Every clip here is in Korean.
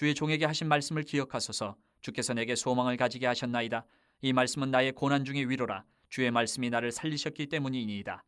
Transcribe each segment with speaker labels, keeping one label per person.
Speaker 1: 주의 종에게 하신 말씀을 기억하소서. 주께서 내게 소망을 가지게 하셨나이다. 이 말씀은 나의 고난 중의 위로라. 주의 말씀이 나를 살리셨기 때문이니이다.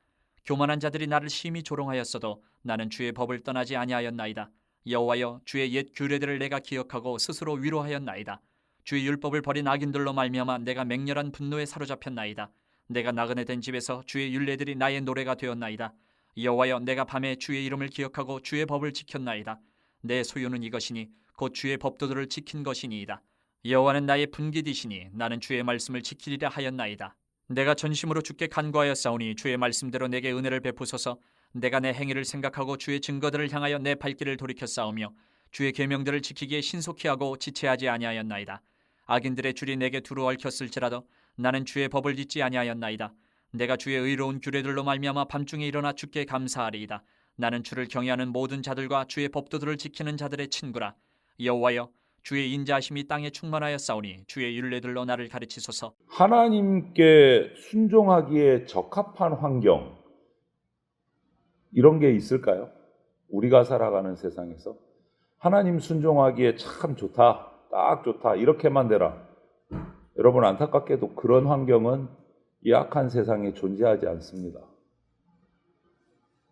Speaker 1: 교만한 자들이 나를 심히 조롱하였어도 나는 주의 법을 떠나지 아니하였나이다. 여호와여, 주의 옛 규례들을 내가 기억하고 스스로 위로하였나이다. 주의 율법을 버린 악인들로 말미암아 내가 맹렬한 분노에 사로잡혔나이다. 내가 나그네 된 집에서 주의 율례들이 나의 노래가 되었나이다. 여호와여, 내가 밤에 주의 이름을 기억하고 주의 법을 지켰나이다. 내 소유는 이것이니 곧 주의 법도들을 지킨 것이니이다. 여호와는 나의 분깃이시니 나는 주의 말씀을 지키리라 하였나이다. 내가 전심으로 주께 간구하였사오니 주의 말씀대로 내게 은혜를 베푸소서. 내가 내 행위를 생각하고 주의 증거들을 향하여 내 발길을 돌이켰사오며 주의 계명들을 지키기에 신속히 하고 지체하지 아니하였나이다. 악인들의 줄이 내게 두루 얽혔을지라도 나는 주의 법을 잊지 아니하였나이다. 내가 주의 의로운 규례들로 말미암아 밤중에 일어나 주께 감사하리이다. 나는 주를 경외하는 모든 자들과 주의 법도들을 지키는 자들의 친구라. 여호와여, 주의 인자하심이 땅에 충만하였사오니 주의 율례들로 나를 가르치소서.
Speaker 2: 하나님께 순종하기에 적합한 환경, 이런 게 있을까요? 우리가 살아가는 세상에서 하나님 순종하기에 참 좋다, 딱 좋다, 이렇게만 되라. 여러분, 안타깝게도 그런 환경은 이 악한 세상에 존재하지 않습니다.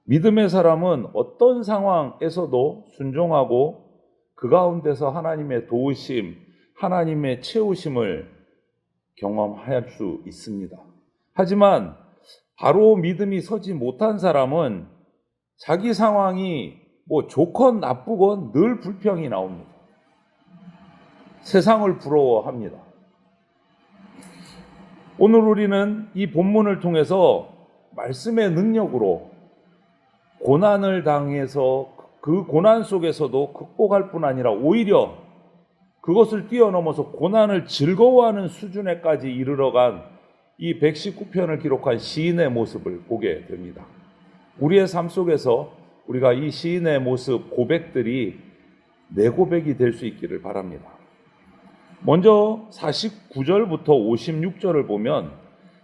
Speaker 2: 믿음의 사람은 어떤 상황에서도 순종하고 그 가운데서 하나님의 도우심, 하나님의 채우심을 경험할 수 있습니다. 하지만 바로 믿음이 서지 못한 사람은 자기 상황이 좋건 나쁘건 늘 불평이 나옵니다. 세상을 부러워합니다. 오늘 우리는 이 본문을 통해서 말씀의 능력으로 고난을 당해서 그 고난 속에서도 극복할 뿐 아니라 오히려 그것을 뛰어넘어서 고난을 즐거워하는 수준에까지 이르러간 이 119편을 기록한 시인의 모습을 보게 됩니다. 우리의 삶 속에서 우리가 이 시인의 모습, 고백들이 내 고백이 될 수 있기를 바랍니다. 먼저 49절부터 56절을 보면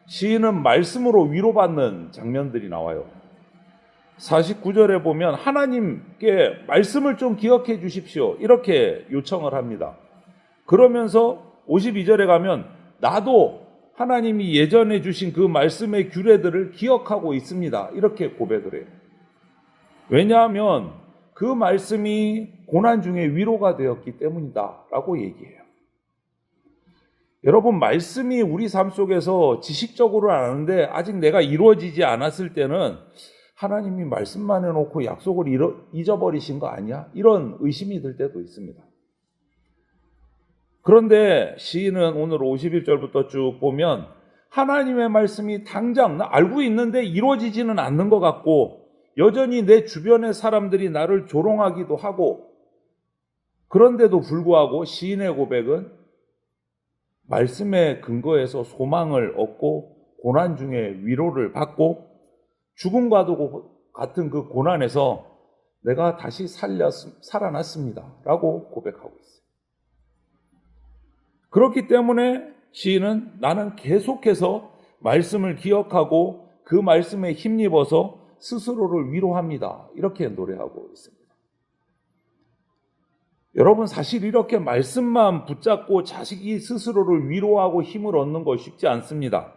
Speaker 2: 시인은 말씀으로 위로받는 장면들이 나와요. 49절에 보면 하나님께 말씀을 좀 기억해 주십시오, 이렇게 요청을 합니다. 그러면서 52절에 가면 나도 하나님이 예전에 주신 그 말씀의 규례들을 기억하고 있습니다, 이렇게 고백을 해요. 왜냐하면 그 말씀이 고난 중에 위로가 되었기 때문이다 라고 얘기해요. 여러분, 말씀이 우리 삶 속에서 지식적으로는 아는데 아직 내가 이루어지지 않았을 때는 하나님이 말씀만 해놓고 약속을 잊어버리신 거 아니야? 이런 의심이 들 때도 있습니다. 그런데 시인은 오늘 51절부터 쭉 보면 하나님의 말씀이 당장 나 알고 있는데 이루어지지는 않는 것 같고 여전히 내 주변의 사람들이 나를 조롱하기도 하고, 그런데도 불구하고 시인의 고백은 말씀의 근거에서 소망을 얻고 고난 중에 위로를 받고 죽음과도 같은 그 고난에서 내가 다시 살아났습니다 라고 고백하고 있어요. 그렇기 때문에 시인은 나는 계속해서 말씀을 기억하고 그 말씀에 힘입어서 스스로를 위로합니다, 이렇게 노래하고 있습니다. 여러분, 사실 이렇게 말씀만 붙잡고 자식이 스스로를 위로하고 힘을 얻는 거 쉽지 않습니다.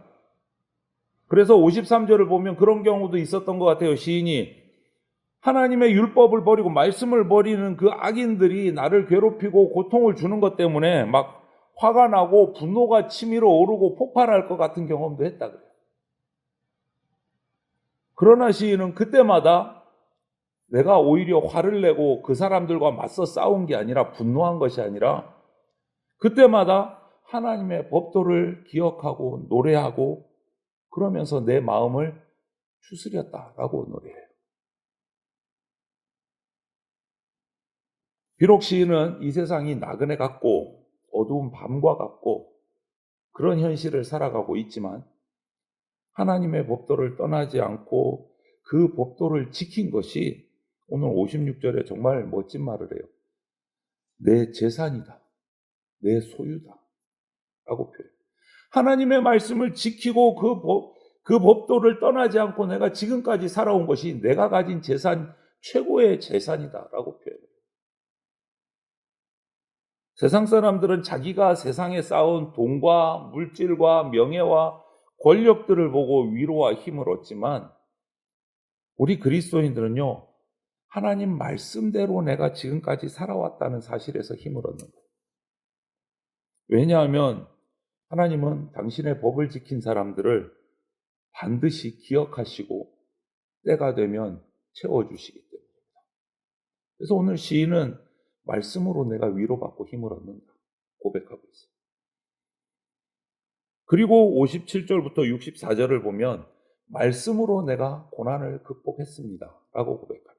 Speaker 2: 그래서 53절을 보면 그런 경우도 있었던 것 같아요. 시인이 하나님의 율법을 버리고 말씀을 버리는 그 악인들이 나를 괴롭히고 고통을 주는 것 때문에 막 화가 나고 분노가 치밀어 오르고 폭발할 것 같은 경험도 했다 그래요. 그러나 시인은 그때마다 내가 오히려 화를 내고 그 사람들과 맞서 싸운 게 아니라 분노한 것이 아니라 그때마다 하나님의 법도를 기억하고 노래하고 그러면서 내 마음을 추스렸다라고 노래해요. 비록 시인은 이 세상이 나그네 같고 어두운 밤과 같고 그런 현실을 살아가고 있지만 하나님의 법도를 떠나지 않고 그 법도를 지킨 것이 오늘 56절에 정말 멋진 말을 해요. 내 재산이다, 내 소유다 라고 표현해요. 하나님의 말씀을 지키고 그 법도를 떠나지 않고 내가 지금까지 살아온 것이 내가 가진 재산, 최고의 재산이다 라고 표현해요. 세상 사람들은 자기가 세상에 쌓은 돈과 물질과 명예와 권력들을 보고 위로와 힘을 얻지만 우리 그리스도인들은요, 하나님 말씀대로 내가 지금까지 살아왔다는 사실에서 힘을 얻는 거예요. 왜냐하면 하나님은 당신의 법을 지킨 사람들을 반드시 기억하시고 때가 되면 채워주시기 때문입니다. 그래서 오늘 시인은 말씀으로 내가 위로받고 힘을 얻는다 고백하고 있어요. 그리고 57절부터 64절을 보면 말씀으로 내가 고난을 극복했습니다 라고 고백합니다.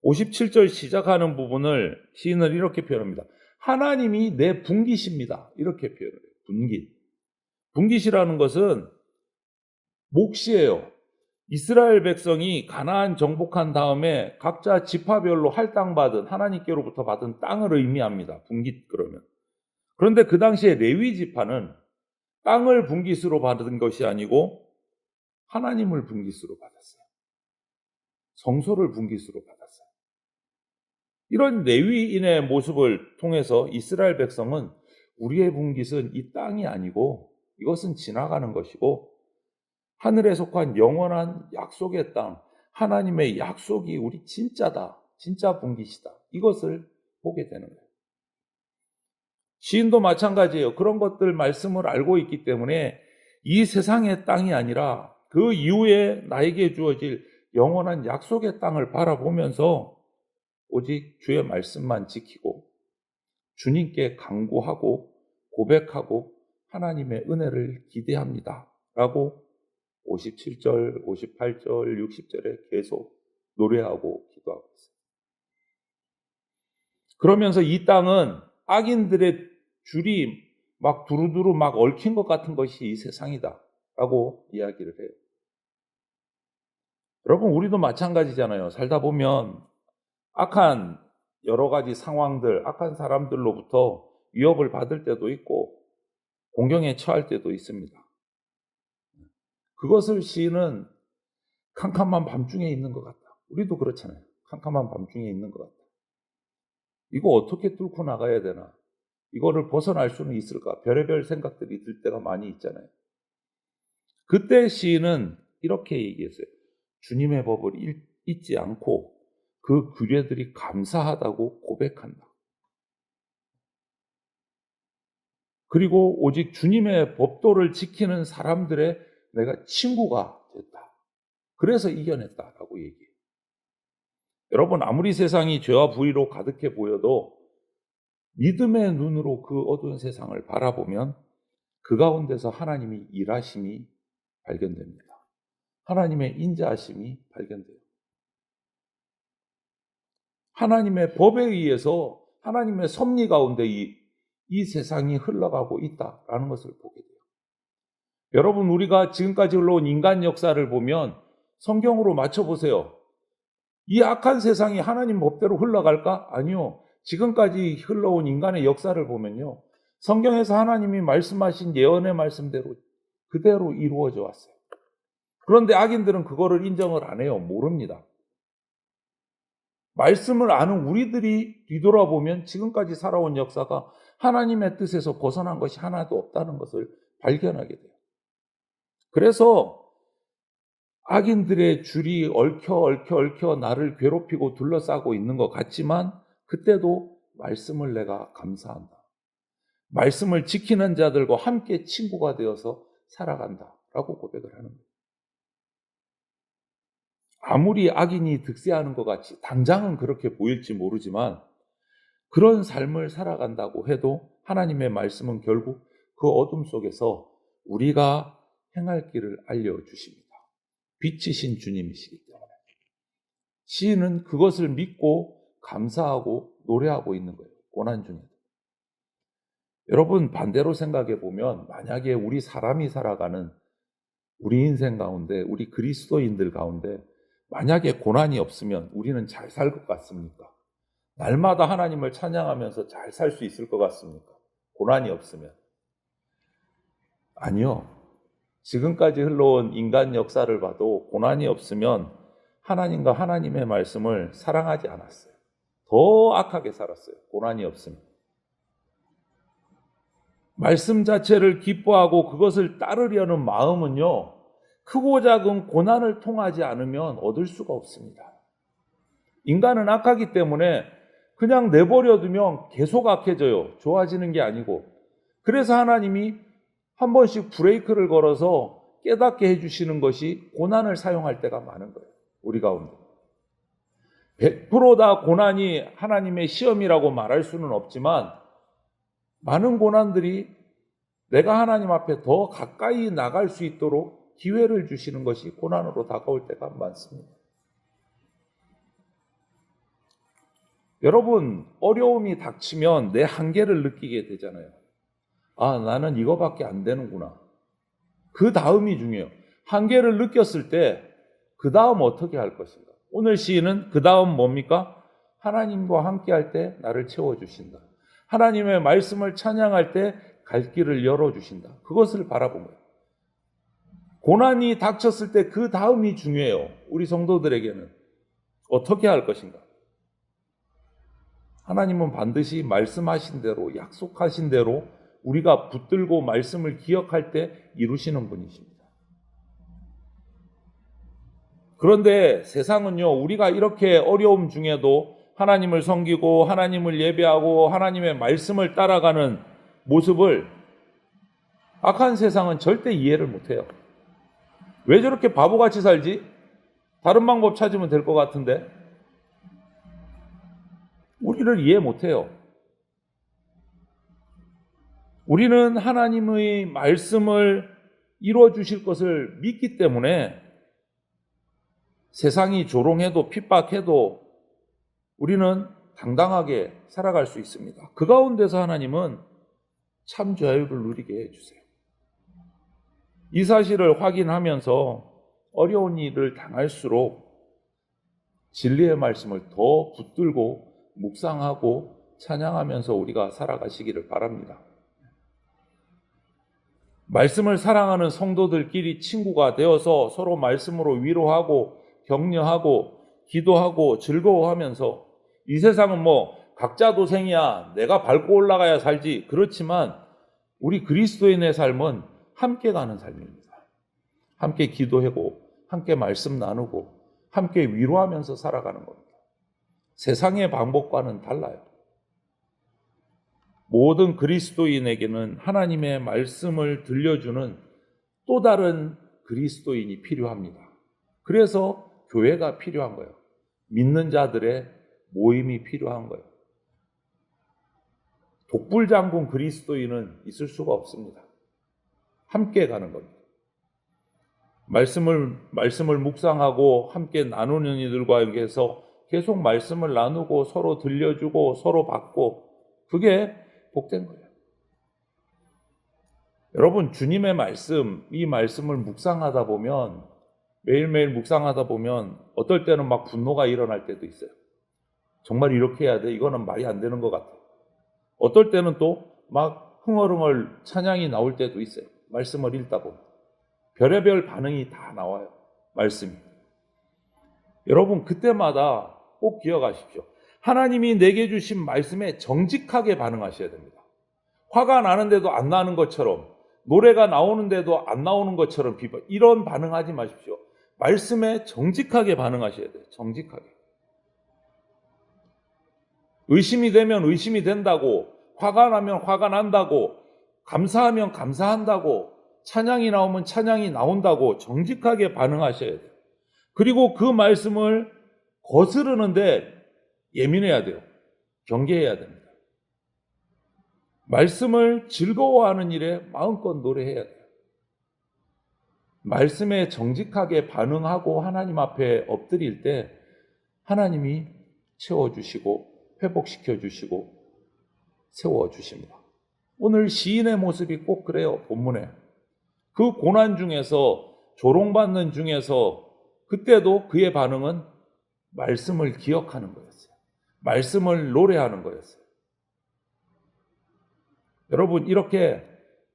Speaker 2: 57절 시작하는 부분을 시인은 이렇게 표현합니다. 하나님이 내 분깃입니다. 이렇게 표현해요. 분깃이라는 것은 몫이에요. 이스라엘 백성이 가나안 정복한 다음에 각자 지파별로 할당받은 하나님께로부터 받은 땅을 의미합니다. 분깃 그러면. 그런데 그 당시에 레위 지파는 땅을 분깃으로 받은 것이 아니고 하나님을 분깃으로 받았어요. 성소를 분깃으로 받았어요. 이런 레위인의 모습을 통해서 이스라엘 백성은 우리의 분깃은 이 땅이 아니고 이것은 지나가는 것이고 하늘에 속한 영원한 약속의 땅, 하나님의 약속이 우리 진짜다, 진짜 분깃이다. 이것을 보게 되는 거예요. 시인도 마찬가지예요. 그런 것들 말씀을 알고 있기 때문에 이 세상의 땅이 아니라 그 이후에 나에게 주어질 영원한 약속의 땅을 바라보면서 오직 주의 말씀만 지키고 주님께 간구하고 고백하고 하나님의 은혜를 기대합니다 라고 57절, 58절, 60절에 계속 노래하고 기도하고 있어요. 그러면서 이 땅은 악인들의 줄이 막 두루두루 막 얽힌 것 같은 것이 이 세상이다 라고 이야기를 해요. 여러분, 우리도 마찬가지잖아요. 살다 보면 악한 여러 가지 상황들, 악한 사람들로부터 위협을 받을 때도 있고 공경에 처할 때도 있습니다. 그것을 시인은 캄캄한 밤중에 있는 것 같다. 우리도 그렇잖아요. 캄캄한 밤중에 있는 것 같다. 이거 어떻게 뚫고 나가야 되나? 이거를 벗어날 수는 있을까? 별의별 생각들이 들 때가 많이 있잖아요. 그때 시인은 이렇게 얘기했어요. 주님의 법을 잊지 않고 그 규례들이 감사하다고 고백한다. 그리고 오직 주님의 법도를 지키는 사람들의 내가 친구가 됐다. 그래서 이겨냈다라고 얘기해요. 여러분, 아무리 세상이 죄와 불의로 가득해 보여도 믿음의 눈으로 그 어두운 세상을 바라보면 그 가운데서 하나님이 일하심이 발견됩니다. 하나님의 인자하심이 발견돼요. 하나님의 법에 의해서 하나님의 섭리 가운데 이 세상이 흘러가고 있다라는 것을 보게 돼요. 여러분, 우리가 지금까지 흘러온 인간 역사를 보면 성경으로 맞춰보세요. 이 악한 세상이 하나님 법대로 흘러갈까? 아니요. 지금까지 흘러온 인간의 역사를 보면요. 성경에서 하나님이 말씀하신 예언의 말씀대로 그대로 이루어져 왔어요. 그런데 악인들은 그거를 인정을 안 해요. 모릅니다. 말씀을 아는 우리들이 뒤돌아보면 지금까지 살아온 역사가 하나님의 뜻에서 벗어난 것이 하나도 없다는 것을 발견하게 돼요. 그래서 악인들의 줄이 얽혀 나를 괴롭히고 둘러싸고 있는 것 같지만 그때도 말씀을 내가 감사한다. 말씀을 지키는 자들과 함께 친구가 되어서 살아간다라고 고백을 하는 거예요. 아무리 악인이 득세하는 것 같이 당장은 그렇게 보일지 모르지만 그런 삶을 살아간다고 해도 하나님의 말씀은 결국 그 어둠 속에서 우리가 행할 길을 알려주십니다. 빛이신 주님이시기 때문에 시인은 그것을 믿고 감사하고 노래하고 있는 거예요. 고난 중에도. 여러분, 반대로 생각해 보면 만약에 우리 사람이 살아가는 우리 인생 가운데, 우리 그리스도인들 가운데 만약에 고난이 없으면 우리는 잘 살 것 같습니까? 날마다 하나님을 찬양하면서 잘 살 수 있을 것 같습니까? 고난이 없으면. 아니요. 지금까지 흘러온 인간 역사를 봐도 고난이 없으면 하나님과 하나님의 말씀을 사랑하지 않았어요. 더 악하게 살았어요. 고난이 없으면. 말씀 자체를 기뻐하고 그것을 따르려는 마음은요, 크고 작은 고난을 통하지 않으면 얻을 수가 없습니다. 인간은 악하기 때문에 그냥 내버려 두면 계속 악해져요. 좋아지는 게 아니고. 그래서 하나님이 한 번씩 브레이크를 걸어서 깨닫게 해주시는 것이 고난을 사용할 때가 많은 거예요. 우리 가운데. 100%다 고난이 하나님의 시험이라고 말할 수는 없지만 많은 고난들이 내가 하나님 앞에 더 가까이 나갈 수 있도록 기회를 주시는 것이 고난으로 다가올 때가 많습니다. 여러분, 어려움이 닥치면 내 한계를 느끼게 되잖아요. 아, 나는 이거밖에 안 되는구나. 그 다음이 중요해요. 한계를 느꼈을 때 그 다음 어떻게 할 것인가. 오늘 시인은 그 다음 뭡니까? 하나님과 함께 할 때 나를 채워주신다. 하나님의 말씀을 찬양할 때 갈 길을 열어주신다. 그것을 바라본 거예요. 고난이 닥쳤을 때 그 다음이 중요해요. 우리 성도들에게는. 어떻게 할 것인가. 하나님은 반드시 말씀하신 대로, 약속하신 대로 우리가 붙들고 말씀을 기억할 때 이루시는 분이십니다. 그런데 세상은요, 우리가 이렇게 어려움 중에도 하나님을 섬기고 하나님을 예배하고 하나님의 말씀을 따라가는 모습을 악한 세상은 절대 이해를 못해요. 왜 저렇게 바보같이 살지? 다른 방법 찾으면 될 것 같은데. 우리를 이해 못해요. 우리는 하나님의 말씀을 이루어 주실 것을 믿기 때문에 세상이 조롱해도 핍박해도 우리는 당당하게 살아갈 수 있습니다. 그 가운데서 하나님은 참 자유를 누리게 해주세요. 이 사실을 확인하면서 어려운 일을 당할수록 진리의 말씀을 더 붙들고 묵상하고 찬양하면서 우리가 살아가시기를 바랍니다. 말씀을 사랑하는 성도들끼리 친구가 되어서 서로 말씀으로 위로하고 격려하고 기도하고 즐거워하면서 이 세상은 각자 도생이야, 내가 밟고 올라가야 살지. 그렇지만 우리 그리스도인의 삶은 함께 가는 삶입니다. 함께 기도하고 함께 말씀 나누고 함께 위로하면서 살아가는 겁니다. 세상의 방법과는 달라요. 모든 그리스도인에게는 하나님의 말씀을 들려주는 또 다른 그리스도인이 필요합니다. 그래서 교회가 필요한 거예요. 믿는 자들의 모임이 필요한 거예요. 독불장군 그리스도인은 있을 수가 없습니다. 함께 가는 겁니다. 말씀을 묵상하고 함께 나누는 이들과 해서 계속 말씀을 나누고 서로 들려주고 서로 받고 그게 복된 거예요. 여러분, 주님의 말씀, 이 말씀을 묵상하다 보면 매일매일 묵상하다 보면 어떨 때는 막 분노가 일어날 때도 있어요. 정말 이렇게 해야 돼? 이거는 말이 안 되는 것 같아. 어떨 때는 또 막 흥얼흥얼 찬양이 나올 때도 있어요. 말씀을 읽다 보면. 별의별 반응이 다 나와요. 말씀이. 여러분, 그때마다 꼭 기억하십시오. 하나님이 내게 주신 말씀에 정직하게 반응하셔야 됩니다. 화가 나는데도 안 나는 것처럼, 노래가 나오는데도 안 나오는 것처럼 이런 반응하지 마십시오. 말씀에 정직하게 반응하셔야 돼요. 정직하게. 의심이 되면 의심이 된다고, 화가 나면 화가 난다고, 감사하면 감사한다고, 찬양이 나오면 찬양이 나온다고 정직하게 반응하셔야 돼요. 그리고 그 말씀을 거스르는데 예민해야 돼요. 경계해야 됩니다. 말씀을 즐거워하는 일에 마음껏 노래해야 돼요. 말씀에 정직하게 반응하고 하나님 앞에 엎드릴 때 하나님이 채워주시고 회복시켜주시고 세워주십니다. 오늘 시인의 모습이 꼭 그래요. 본문에. 그 고난 중에서 조롱받는 중에서 그때도 그의 반응은 말씀을 기억하는 거였어요. 말씀을 노래하는 거였어요. 여러분, 이렇게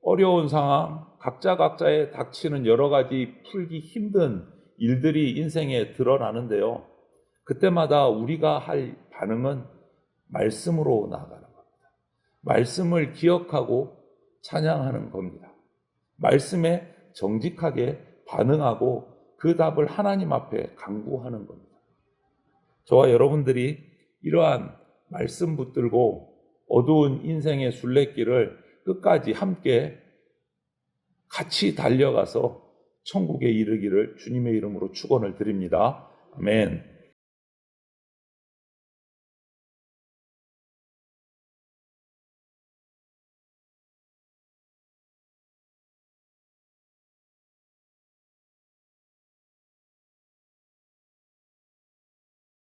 Speaker 2: 어려운 상황, 각자의 닥치는 여러 가지 풀기 힘든 일들이 인생에 드러나는데요. 그때마다 우리가 할 반응은 말씀으로 나아가는 겁니다. 말씀을 기억하고 찬양하는 겁니다. 말씀에 정직하게 반응하고 그 답을 하나님 앞에 간구하는 겁니다. 저와 여러분들이 이러한 말씀 붙들고 어두운 인생의 순례길을 끝까지 함께 같이 달려가서 천국에 이르기를 주님의 이름으로 축원을 드립니다. 아멘.